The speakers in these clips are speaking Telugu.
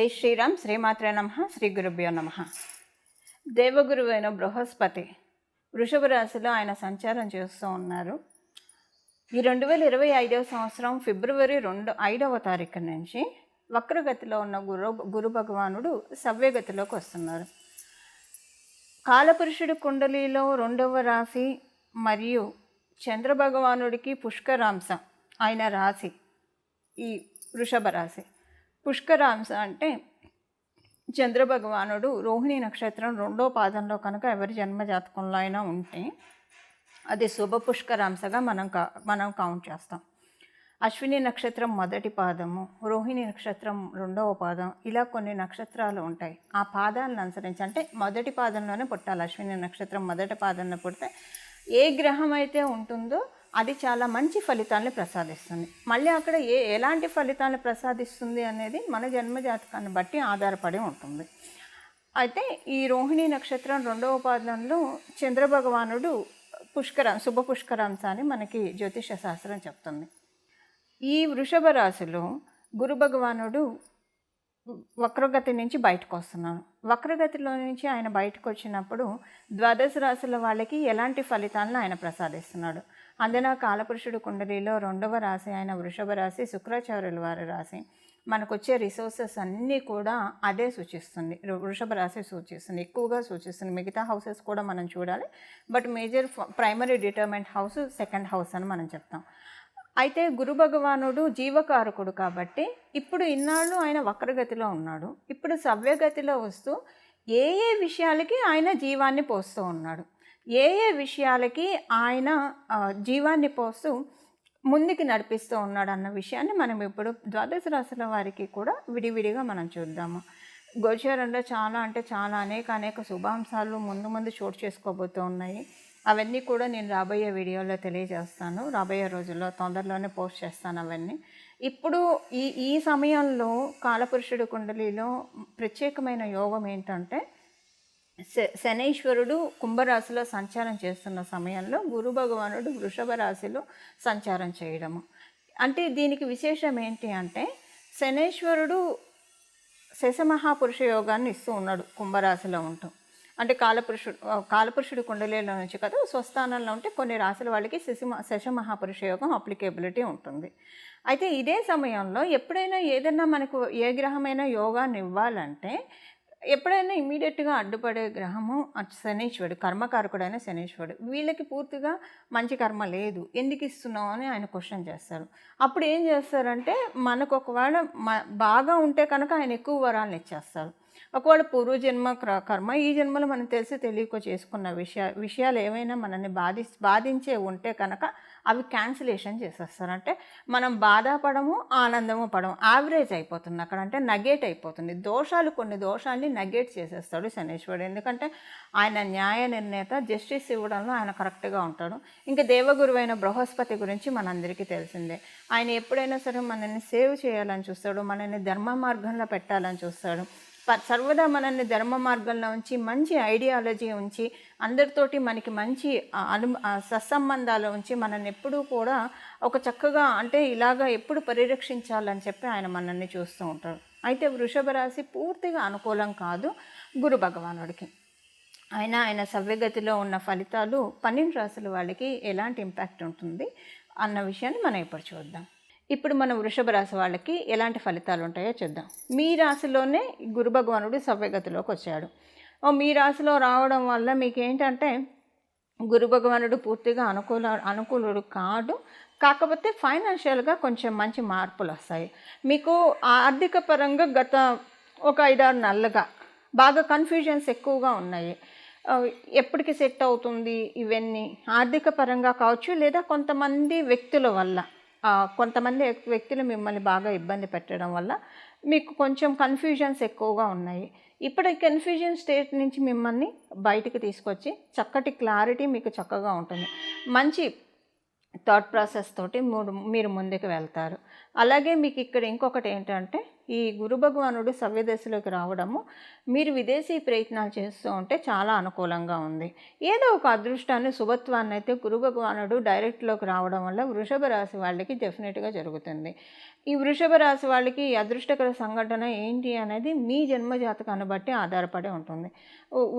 జై శ్రీరామ్. శ్రీమాత్రే నమః. శ్రీ గురుభ్యో నమః. దేవగురువైన బృహస్పతి వృషభ రాశిలో ఆయన సంచారం చేస్తూ ఉన్నారు. ఈ 2025 సంవత్సరం ఫిబ్రవరి 5వ తారీఖు నుంచి వక్రగతిలో ఉన్న గురు భగవానుడు సవ్యగతిలోకి వస్తున్నారు. కాలపురుషుడి కుండలిలో 2వ రాశి మరియు చంద్రభగవానుడికి పుష్కరాంశ ఆయన రాశి ఈ వృషభ రాశి. పుష్కరాంశ అంటే చంద్రభగవానుడు రోహిణి నక్షత్రం 2వ పాదంలో కనుక ఎవరి జన్మజాతకంలో అయినా ఉంటే అది శుభ పుష్కరాంశగా మనం కౌంట్ చేస్తాం. అశ్విని నక్షత్రం 1వ పాదము, రోహిణి నక్షత్రం 2వ పాదం, ఇలా కొన్ని నక్షత్రాలు ఉంటాయి. ఆ పాదాలను అనుసరించి అంటే 1వ పాదంలోనే పుట్టాలి. అశ్విని నక్షత్రం 1వ పాదంలో పుడితే ఏ గ్రహం అయితే ఉంటుందో అది చాలా మంచి ఫలితాలను ప్రసాదిస్తుంది. మళ్ళీ అక్కడ ఎలాంటి ఫలితాలను ప్రసాదిస్తుంది అనేది మన జన్మజాతకాన్ని బట్టి ఆధారపడి ఉంటుంది. అయితే ఈ రోహిణి నక్షత్రం 2వ పాదంలో చంద్రభగవానుడు శుభ పుష్కరాంశ అని మనకి జ్యోతిష శాస్త్రం చెప్తుంది. ఈ వృషభ రాశిలో గురు భగవానుడు వక్రగతి నుంచి బయటకు వస్తున్నాడు. వక్రగతిలో నుంచి ఆయన బయటకు వచ్చినప్పుడు ద్వాదశ రాశుల వాళ్ళకి ఎలాంటి ఫలితాలను ఆయన ప్రసాదిస్తున్నాడు. అందున కాలపురుషుడు కుండలిలో 2వ రాశి అయిన వృషభ రాశి శుక్రాచార్యుల వారి రాశి. మనకు వచ్చే రిసోర్సెస్ అన్నీ కూడా అదే సూచిస్తుంది. వృషభ రాశి సూచిస్తుంది, ఎక్కువగా సూచిస్తుంది. మిగతా హౌసెస్ కూడా మనం చూడాలి, but major primary డిటర్మెంట్ house 2nd house అని మనం చెప్తాం. అయితే గురు భగవానుడు జీవకారకుడు కాబట్టి ఇప్పుడు ఇన్నాళ్ళు ఆయన వక్రగతిలో ఉన్నాడు. ఇప్పుడు సవ్యగతిలో వస్తూ ఏ విషయాలకి ఆయన జీవాన్ని పోస్తూ ఉన్నాడు, ఏ విషయాలకి ఆయన జీవాన్ని పోస్తూ ముందుకి నడిపిస్తూ ఉన్నాడు అన్న విషయాన్ని మనం ఇప్పుడు ద్వాదశ రాశుల వారికి కూడా విడివిడిగా మనం చూద్దాము. గోచారంలో చాలా అనేక శుభాంశాలు ముందు చోటు చేసుకోబోతూ ఉన్నాయి. అవన్నీ కూడా నేను రాబోయే వీడియోలో తెలియజేస్తాను. రాబోయే రోజుల్లో తొందరలోనే పోస్ట్ చేస్తాను అవన్నీ. ఇప్పుడు ఈ సమయంలో కాలపురుషుడు కుండలిలో ప్రత్యేకమైన యోగం ఏంటంటే శనైశ్వరుడు కుంభరాశిలో సంచారం చేస్తున్న సమయంలో గురు భగవానుడు వృషభ రాశిలో సంచారం చేయడము. అంటే దీనికి విశేషం ఏంటి అంటే శనైశ్వరుడు శశమహాపురుష యోగాన్ని ఇస్తూ ఉన్నాడు కుంభరాశిలో ఉంటూ. అంటే కాలపురుషుడు కుండలిలో నుంచి కదా స్వస్థానంలో ఉంటే కొన్ని రాశుల వాళ్ళకి శశమహాపురుష యోగం అప్లికేబిలిటీ ఉంటుంది. అయితే ఇదే సమయంలో ఎప్పుడైనా ఏదైనా మనకు ఏ గ్రహమైనా యోగాన్ని ఇవ్వాలంటే ఎప్పుడైనా ఇమీడియట్గా అడ్డుపడే గ్రహము శనీశ్వరుడు, కర్మకారకుడైన శనీశ్వరుడు. వీళ్ళకి పూర్తిగా మంచి కర్మ లేదు, ఎందుకు ఇస్తున్నావు అని ఆయన క్వశ్చన్ చేస్తారు. అప్పుడు ఏం చేస్తారంటే మనకు ఒకవేళ బాగా ఉంటే కనుక ఆయన ఎక్కువ వరాలను ఇచ్చేస్తారు. ఒకవేళ పూర్వజన్మ కర్మ ఈ జన్మలో మనం తెలియక చేసుకున్న విషయాలు ఏమైనా మనల్ని బాధించే ఉంటే కనుక అవి క్యాన్సిలేషన్ చేసేస్తారు. అంటే మనం బాధపడము, ఆనందము పడము, యావరేజ్ అయిపోతుంది అక్కడ. అంటే నగేట్ అయిపోతుంది. కొన్ని దోషాన్ని నగేట్ చేసేస్తాడు శనీశ్వరుడు. ఎందుకంటే ఆయన న్యాయ నిర్ణేత, జస్టిస్ ఇవ్వడంలో ఆయన కరెక్ట్గా ఉంటాడు. ఇంకా దేవగురువైన బృహస్పతి గురించి మనందరికీ తెలిసిందే. ఆయన ఎప్పుడైనా సరే మనల్ని సేవ్ చేయాలని చూస్తాడు, మనల్ని ధర్మ మార్గంలో పెట్టాలని చూస్తాడు. సర్వదా మనల్ని ధర్మ మార్గంలో ఉంచి మంచి ఐడియాలజీ ఉంచి అందరితోటి మనకి మంచి సత్సంబంధాలు ఉంచి మనల్ని ఎప్పుడూ కూడా ఒక చక్కగా అంటే ఇలాగా ఎప్పుడు పరిరక్షించాలని చెప్పి ఆయన మనల్ని చూస్తూ ఉంటాడు. అయితే వృషభ రాశి పూర్తిగా అనుకూలం కాదు గురు భగవానుడికి. ఆయన సవ్యగతిలో ఉన్న ఫలితాలు 12 రాశుల వాళ్ళకి ఎలాంటి ఇంపాక్ట్ ఉంటుంది అన్న విషయాన్ని మనం ఇప్పుడు చూద్దాం. ఇప్పుడు మనం వృషభ రాశి వాళ్ళకి ఎలాంటి ఫలితాలు ఉంటాయో చూద్దాం. మీ రాశిలోనే గురు భగవానుడు సవ్యగతిలోకి వచ్చాడు. మీ రాశిలో రావడం వల్ల మీకు ఏంటంటే గురు భగవానుడు పూర్తిగా అనుకూలుడు కాదు. కాకపోతే ఫైనాన్షియల్గా కొంచెం మంచి మార్పులు వస్తాయి. మీకు ఆర్థిక పరంగా గత ఒక 5-6 నెలలుగా బాగా కన్ఫ్యూజన్స్ ఎక్కువగా ఉన్నాయి. ఎప్పటికి సెట్ అవుతుంది ఇవన్నీ ఆర్థిక పరంగా కావచ్చు, లేదా కొంతమంది వ్యక్తుల వల్ల కొంతమంది వ్యక్తులు మిమ్మల్ని బాగా ఇబ్బంది పెట్టడం వల్ల మీకు కొంచెం కన్ఫ్యూజన్స్ ఎక్కువగా ఉన్నాయి. ఇప్పుడు కన్ఫ్యూజన్ స్టేట్ నుంచి మిమ్మల్ని బయటికి తీసుకొచ్చి చక్కటి క్లారిటీ మీకు చక్కగా ఉంటుంది. మంచి థాట్ ప్రాసెస్ తోటి మీరు ముందుకు వెళ్తారు. అలాగే మీకు ఇక్కడ ఇంకొకటి ఏంటంటే ఈ గురు భగవానుడు సవ్య దశలోకి రావడము మీరు విదేశీ ప్రయత్నాలు చేస్తూ ఉంటే చాలా అనుకూలంగా ఉంది. ఏదో ఒక అదృష్టాన్ని శుభత్వాన్ని అయితే గురు భగవానుడు డైరెక్ట్లోకి రావడం వల్ల వృషభ రాశి వాళ్ళకి డెఫినెట్గా జరుగుతుంది. ఈ వృషభ రాశి వాళ్ళకి ఈ అదృష్టకర సంఘటన ఏంటి అనేది మీ జన్మ జాతకాన్ని బట్టి ఆధారపడి ఉంటుంది.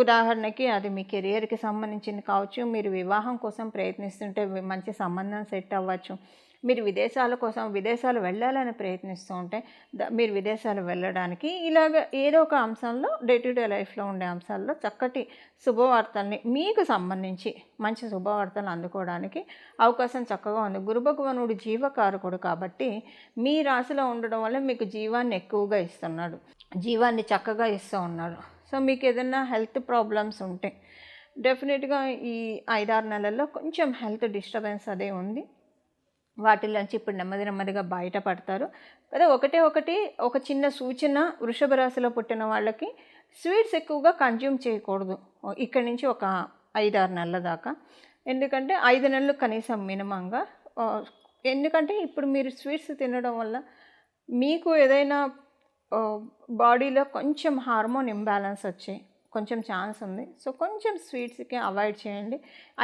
ఉదాహరణకి అది మీ కెరియర్కి సంబంధించింది కావచ్చు, మీరు వివాహం కోసం ప్రయత్నిస్తుంటే మంచి సంబంధం సెట్ అవ్వచ్చు, మీరు విదేశాలు వెళ్ళాలని ప్రయత్నిస్తూ ఉంటే మీరు విదేశాలు వెళ్ళడానికి ఇలాగ ఏదో ఒక అంశంలో డే టు డే లైఫ్లో ఉండే అంశాల్లో చక్కటి శుభవార్తల్ని మీకు సంబంధించి మంచి శుభవార్తలు అందుకోవడానికి అవకాశం చక్కగా ఉంది. గురు భగవానుడు జీవకారకుడు కాబట్టి మీ రాశిలో ఉండడం వల్ల మీకు జీవాన్ని ఎక్కువగా ఇస్తున్నాడు, జీవాన్ని చక్కగా ఇస్తూ ఉన్నాడు. సో మీకు ఏదైనా హెల్త్ ప్రాబ్లమ్స్ ఉంటే డెఫినెట్గా ఈ 5-6 నెలల్లో కొంచెం హెల్త్ డిస్టర్బెన్స్ అదే ఉంది. వాటిలోంచి ఇప్పుడు నెమ్మదిగా బయటపడతారు కదా. ఒక చిన్న సూచన, వృషభ రాశిలో పుట్టిన వాళ్ళకి స్వీట్స్ ఎక్కువగా కన్జ్యూమ్ చేయకూడదు ఇక్కడి నుంచి ఒక 5-6 నెలల దాకా. ఎందుకంటే 5 నెలలు కనీసం మినిమంగా. ఎందుకంటే ఇప్పుడు మీరు స్వీట్స్ తినడం వల్ల మీకు ఏదైనా బాడీలో కొంచెం హార్మోన్ ఇంబ్యాలెన్స్ వచ్చే కొంచెం ఛాన్స్ ఉంది. సో కొంచెం స్వీట్స్కి అవాయిడ్ చేయండి.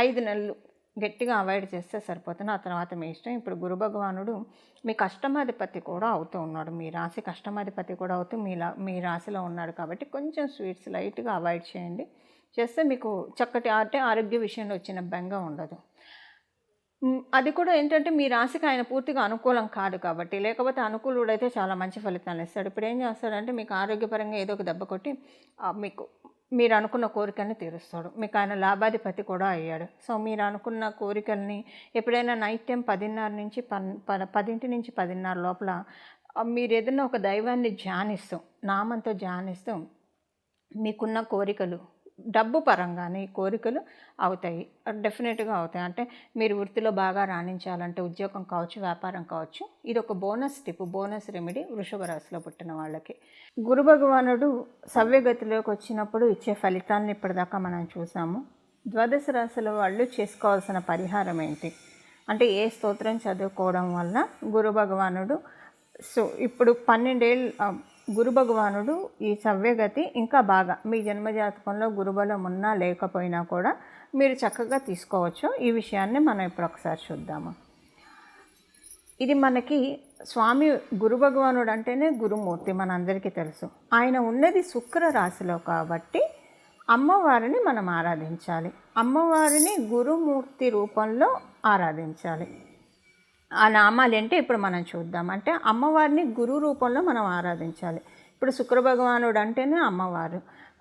5 నెలలు గట్టిగా అవాయిడ్ చేస్తే సరిపోతుంది. ఆ తర్వాత మీ ఇష్టం. ఇప్పుడు గురు భగవానుడు మీ కష్టమాధిపతి కూడా అవుతూ ఉన్నాడు, మీ రాశి కష్టమాధిపతి కూడా అవుతూ మీ రాశిలో ఉన్నాడు కాబట్టి కొంచెం స్వీట్స్ లైట్గా అవాయిడ్ చేస్తే మీకు చక్కటి ఆరోగ్య విషయంలో వచ్చిన బెంగ ఉండదు. అది కూడా ఏంటంటే మీ రాశికి ఆయన పూర్తిగా అనుకూలం కాదు కాబట్టి, లేకపోతే అనుకూలుడైతే చాలా మంచి ఫలితాలు ఇస్తాడు. ఇప్పుడు ఏం చేస్తాడంటే మీకు ఆరోగ్యపరంగా ఏదో ఒక దెబ్బ కొట్టి మీరు అనుకున్న కోరికల్ని తీరుస్తాడు. మీకు ఆయన లాభాధిపతి కూడా అయ్యాడు. సో మీరు అనుకున్న కోరికల్ని ఎప్పుడైనా నైట్ టైం 10:30 నుంచి 10:00 లోపల మీరు ఏదైనా ఒక దైవాన్ని నామంతో ధ్యానిస్తూ మీకున్న కోరికలు డబ్బు పరంగానే కోరికలు అవుతాయి, డెఫినెట్గా అవుతాయి. అంటే మీరు వృత్తిలో బాగా రాణించాలంటే ఉద్యోగం కావచ్చు, వ్యాపారం కావచ్చు. ఇది ఒక బోనస్ రెమెడీ వృషభ రాశిలో పుట్టిన వాళ్ళకి. గురు భగవానుడు సవ్యగతిలోకి వచ్చినప్పుడు ఇచ్చే ఫలితాన్ని ఇప్పటిదాకా మనం చూసాము. ద్వాదశ రాశుల వాళ్ళు చేసుకోవాల్సిన పరిహారం ఏంటి అంటే ఏ స్తోత్రం చదువుకోవడం వల్ల గురు భగవానుడు ఇప్పుడు 12 ఏళ్ళు గురు భగవానుడు ఈ సవ్యగతి ఇంకా బాగా మీ జన్మజాతకంలో గురుబలం ఉన్నా లేకపోయినా కూడా మీరు చక్కగా తీసుకోవచ్చు. ఈ విషయాన్ని మనం ఇప్పుడు ఒకసారి చూద్దాము. ఇది మనకి స్వామి గురు భగవానుడు అంటేనే గురుమూర్తి, మనందరికీ తెలుసు. ఆయన ఉన్నది శుక్ర రాశిలో కాబట్టి అమ్మవారిని మనం ఆరాధించాలి. అమ్మవారిని గురుమూర్తి రూపంలో ఆరాధించాలి. ఆ నామాలు ఏంటి ఇప్పుడు మనం చూద్దాం. అంటే అమ్మవారిని గురు రూపంలో మనం ఆరాధించాలి. ఇప్పుడు శుక్ర భగవానుడు అంటేనే అమ్మవారు.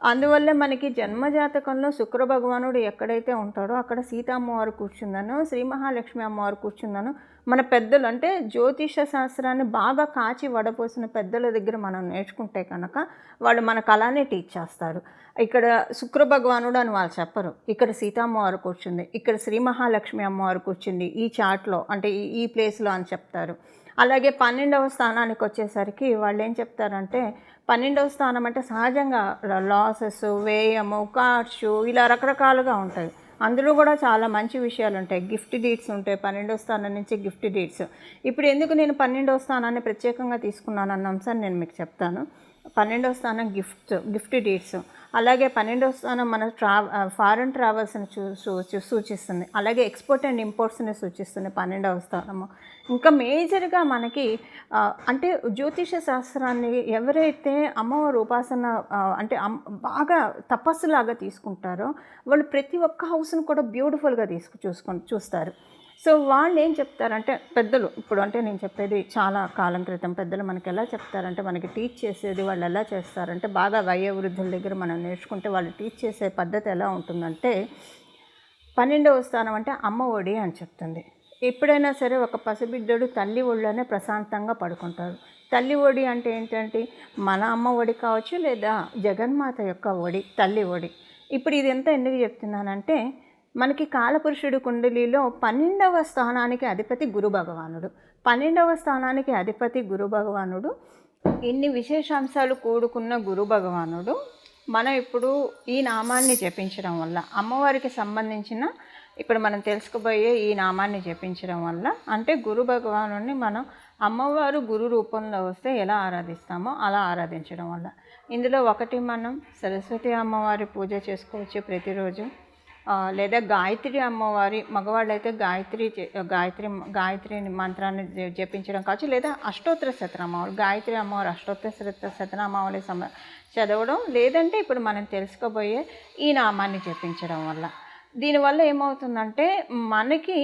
అందువల్ల మనకి జన్మజాతకంలో శుక్ర భగవానుడు ఎక్కడైతే ఉంటాడో అక్కడ సీతమ్మవారు కూర్చుందనో, శ్రీ మహాలక్ష్మి అమ్మవారు కూర్చుందనో మన పెద్దలు అంటే జ్యోతిష శాస్త్రాన్ని బాగా కాచి వడపోసిన పెద్దల దగ్గర మనం నేర్చుకుంటే కనుక వాళ్ళు మనకు అలానే టీచ్ చేస్తారు. ఇక్కడ శుక్ర భగవానుడు అని వాళ్ళు చెప్పరు, ఇక్కడ సీతమ్మవారు కూర్చుంది, ఇక్కడ శ్రీ మహాలక్ష్మి అమ్మవారు కూర్చుంది ఈ చార్ట్లో అంటే ఈ ప్లేస్లో అని చెప్తారు. అలాగే 12వ స్థానానికి వచ్చేసరికి వాళ్ళు ఏం చెప్తారంటే 12వ స్థానం అంటే సహజంగా లాసెస్, వ్యయము, ఖర్చు ఇలా రకరకాలుగా ఉంటాయి. అందులో కూడా చాలా మంచి విషయాలు ఉంటాయి. గిఫ్ట్ డీడ్స్ ఉంటాయి 12వ స్థానం నుంచి గిఫ్ట్ డీడ్స్. ఇప్పుడు ఎందుకు నేను 12వ స్థానాన్ని ప్రత్యేకంగా తీసుకున్నాను అన్న అంశాన్ని నేను మీకు చెప్తాను. 12వ స్థానం గిఫ్ట్ డీడ్స్, అలాగే 12వ స్థానం మన ఫారెన్ ట్రావెల్స్ని సూచిస్తుంది, అలాగే ఎక్స్పోర్ట్ అండ్ ఇంపోర్ట్స్ని సూచిస్తుంది 12వ స్థానము. ఇంకా మేజర్గా మనకి అంటే జ్యోతిష శాస్త్రాన్ని ఎవరైతే అమ్మవారి ఉపాసన అంటే బాగా తపస్సులాగా తీసుకుంటారో వాళ్ళు ప్రతి ఒక్క హౌస్ను కూడా బ్యూటిఫుల్గా చూస్తారు. సో వాళ్ళు ఏం చెప్తారంటే పెద్దలు, ఇప్పుడు అంటే నేను చెప్పేది చాలా కాలం క్రితం పెద్దలు మనకి ఎలా చెప్తారంటే, మనకి టీచ్ చేసేది వాళ్ళు ఎలా చేస్తారంటే, బాగా వయోవృద్ధుల దగ్గర మనం నేర్చుకుంటే వాళ్ళు టీచ్ చేసే పద్ధతి ఎలా ఉంటుందంటే 12వ స్థానం అంటే అమ్మ ఒడి అని చెప్తుంది. ఎప్పుడైనా సరే ఒక పసిబిడ్డడు తల్లి ఒడిలోనే ప్రశాంతంగా పడుకుంటారు. తల్లి ఒడి అంటే ఏంటంటే మన అమ్మ ఒడి కావచ్చు లేదా జగన్మాత యొక్క ఒడి, తల్లి ఒడి. ఇప్పుడు ఇది ఎంత ఎందుకు చెప్తున్నానంటే మనకి కాలపురుషుడి కుండలిలో 12వ స్థానానికి అధిపతి గురు భగవానుడు. 12వ స్థానానికి అధిపతి గురు భగవానుడు. ఇన్ని విశేషాంశాలు కూడుకున్న గురు భగవానుడు మనం ఇప్పుడు ఈ నామాన్ని జపించడం వల్ల అమ్మవారికి సంబంధించిన ఇప్పుడు మనం తెలుసుకోబోయే ఈ నామాన్ని జపించడం వల్ల, అంటే గురు భగవానుడిని మనం అమ్మవారు గురు రూపంలో వస్తే ఎలా ఆరాధిస్తామో అలా ఆరాధించడం వల్ల. ఇందులో ఒకటి, మనం సరస్వతి అమ్మవారి పూజ చేసుకోవచ్చు ప్రతిరోజు. లేదా గాయత్రి అమ్మవారి, మగవాళ్ళైతే గాయత్రి మంత్రాన్ని జపించడం కావచ్చు, లేదా అష్టోత్తర శతనామావళి, గాయత్రి అమ్మవారి అష్టోత్తర శతనామావళి చదవడం, లేదంటే ఇప్పుడు మనం తెలుసుకోబోయే ఈ నామాన్ని జపించడం వల్ల. దీనివల్ల ఏమవుతుందంటే మనకి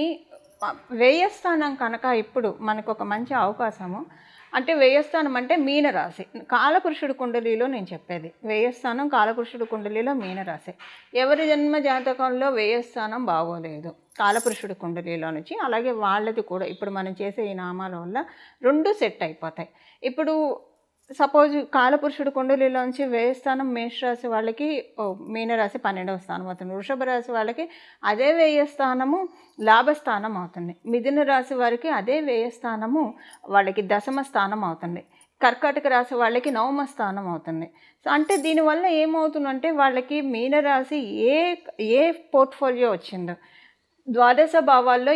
వ్యయస్థానం కనుక ఇప్పుడు మనకు ఒక మంచి అవకాశము. అంటే వ్యయస్థానం అంటే మీనరాశి, కాలపురుషుడు కుండలిలో నేను చెప్పేది వ్యయస్థానం కాలపురుషుడు కుండలిలో మీనరాశి. ఎవరి జన్మ జాతకంలో వ్యయస్థానం బాగోలేదు కాలపురుషుడు కుండలిలో నుంచి, అలాగే వాళ్ళది కూడా ఇప్పుడు మనం చేసే ఈ నామాల వల్ల రెండు సెట్ అయిపోతాయి. ఇప్పుడు సపోజ్ కాలపురుషుడు కుండలిలోంచి వ్యయస్థానం మేషరాశి వాళ్ళకి మీనరాశి 12వ స్థానం అవుతుంది. వృషభ రాశి వాళ్ళకి అదే వ్యయస్థానము లాభస్థానం అవుతుంది. మిథున రాశి వారికి అదే వ్యయస్థానము వాళ్ళకి దశమ స్థానం అవుతుంది. కర్కాటక రాశి వాళ్ళకి 9వ స్థానం అవుతుంది. సో అంటే దీనివల్ల ఏమవుతుందంటే వాళ్ళకి మీనరాశి ఏ పోర్ట్ఫోలియో వచ్చిందో, ద్వాదశ భావాల్లో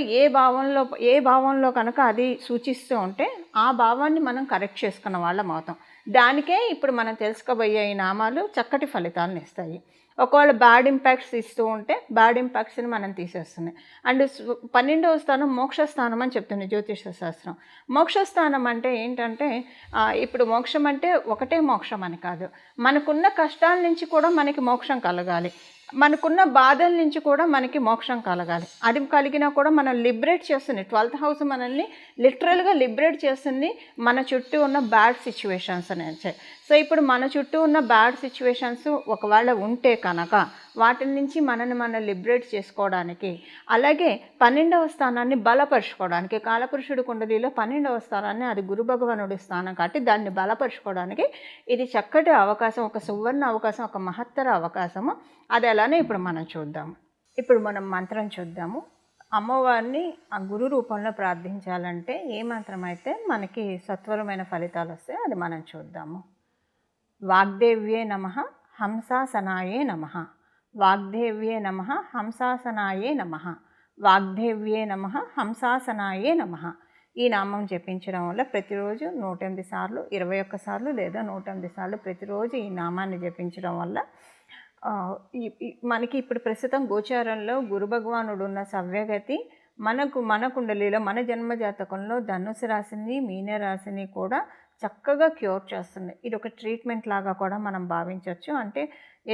ఏ భావంలో కనుక అది సూచిస్తూ ఉంటే ఆ భావాన్ని మనం కరెక్ట్ చేసుకున్న వాళ్ళం అవుతాం. దానికే ఇప్పుడు మనం తెలుసుకోబోయే ఈ నామాలు చక్కటి ఫలితాలను ఇస్తాయి. ఒకవేళ బ్యాడ్ ఇంపాక్ట్స్ ఇస్తూ ఉంటే బ్యాడ్ ఇంపాక్ట్స్ని మనం తీసేస్తున్నాయి. అండ్ 12వ స్థానం మోక్షస్థానం అని చెప్తుంది జ్యోతిష శాస్త్రం. మోక్షస్థానం అంటే ఏంటంటే, ఇప్పుడు మోక్షం అంటే ఒకటే మోక్షం అని కాదు, మనకున్న కష్టాల నుంచి కూడా మనకి మోక్షం కలగాలి, మనకున్న బాధల నుంచి కూడా మనకి మోక్షం కలగాలి. అది కలిగినా కూడా మనం లిబరేట్ చేస్తుంది. 12th హౌస్ మనల్ని లిటరల్గా లిబరేట్ చేస్తుంది మన చుట్టూ ఉన్న బ్యాడ్ సిచ్యువేషన్స్ అనేది. సో ఇప్పుడు మన చుట్టూ ఉన్న బ్యాడ్ సిచ్యువేషన్స్ ఒకవేళ ఉంటే కనుక వాటి నుంచి మనం లిబరేట్ చేసుకోవడానికి, అలాగే 12వ స్థానాన్ని బలపరుచుకోవడానికి, కాలపురుషుడు కుండలిలో 12వ స్థానాన్ని అది గురు భగవానుడి స్థానం కాబట్టి దాన్ని బలపరుచుకోవడానికి ఇది చక్కటి అవకాశం, ఒక సువర్ణ అవకాశం, ఒక మహత్తర అవకాశము. అది ఎలానే ఇప్పుడు మనం చూద్దాము. ఇప్పుడు మనం మంత్రం చూద్దాము. అమ్మవారిని ఆ గురు రూపంలో ప్రార్థించాలంటే ఏ మంత్రం అయితే మనకి సత్వరమైన ఫలితాలు వస్తాయో అది మనం చూద్దాము. వాగ్దేవ్యే నమః హంసాసనాయే నమః. వాగ్దేవ్యే నమః హంసాసనాయే నమః. వాగ్దేవ్యే నమః హంసాసనాయే నమః. ఈ నామం జపించడం వల్ల ప్రతిరోజు 108 సార్లు, 21 సార్లు లేదా 108 సార్లు ప్రతిరోజు ఈ నామాన్ని జపించడం వల్ల మనకి ఇప్పుడు ప్రస్తుతం గోచారంలో గురు భగవానుడు ఉన్న సవ్యగతి మన కుండలిలో, మన జన్మజాతకంలో ధనుసు రాశిని, మీనరాశిని కూడా చక్కగా క్యూర్ చేస్తుంది. ఇది ఒక ట్రీట్మెంట్ లాగా కూడా మనం భావించవచ్చు. అంటే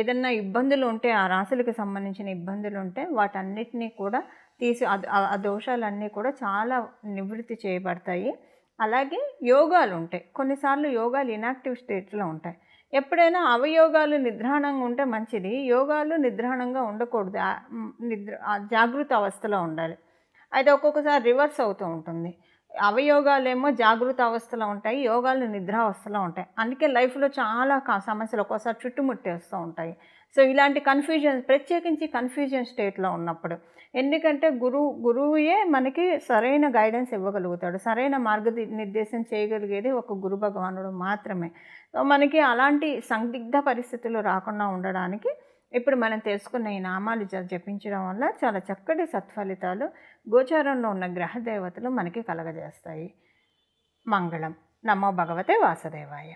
ఏదన్నా ఇబ్బందులు ఉంటే, ఆ రాశులకు సంబంధించిన ఇబ్బందులు ఉంటే వాటన్నిటినీ కూడా తీసి ఆ దోషాలన్నీ కూడా చాలా నివృత్తి చేయబడతాయి. అలాగే యోగాలు ఉంటాయి, కొన్నిసార్లు యోగాలు ఇనాక్టివ్ స్టేట్లో ఉంటాయి. ఎప్పుడైనా అవయోగాలు నిద్రాణంగా ఉంటే మంచిది, యోగాలు నిద్రాణంగా ఉండకూడదు, జాగృత అవస్థలో ఉండాలి. అయితే ఒక్కొక్కసారి రివర్స్ అవుతూ ఉంటుంది. అవయోగాలేమో జాగృత అవస్థలో ఉంటాయి, యోగాలు నిద్రావస్థలో ఉంటాయి. అందుకే లైఫ్లో చాలా సమస్యలు ఒక్కోసారి చుట్టుముట్టేస్తూ ఉంటాయి. సో ఇలాంటి ప్రత్యేకించి కన్ఫ్యూజన్ స్టేట్లో ఉన్నప్పుడు, ఎందుకంటే గురువుయే మనకి సరైన గైడెన్స్ ఇవ్వగలుగుతాడు, సరైన నిర్దేశం చేయగలిగేది ఒక గురు భగవానుడు మాత్రమే. సో మనకి అలాంటి సందిగ్ధ పరిస్థితులు రాకుండా ఉండడానికి ఇప్పుడు మనం తెలుసుకున్న ఈ నామాలు జపించడం వల్ల చాలా చక్కటి సత్ఫలితాలు గోచారంలో ఉన్న గ్రహ దేవతలు మనకి కలగజేస్తాయి. మంగళం. నమో భగవతే వాసుదేవాయ.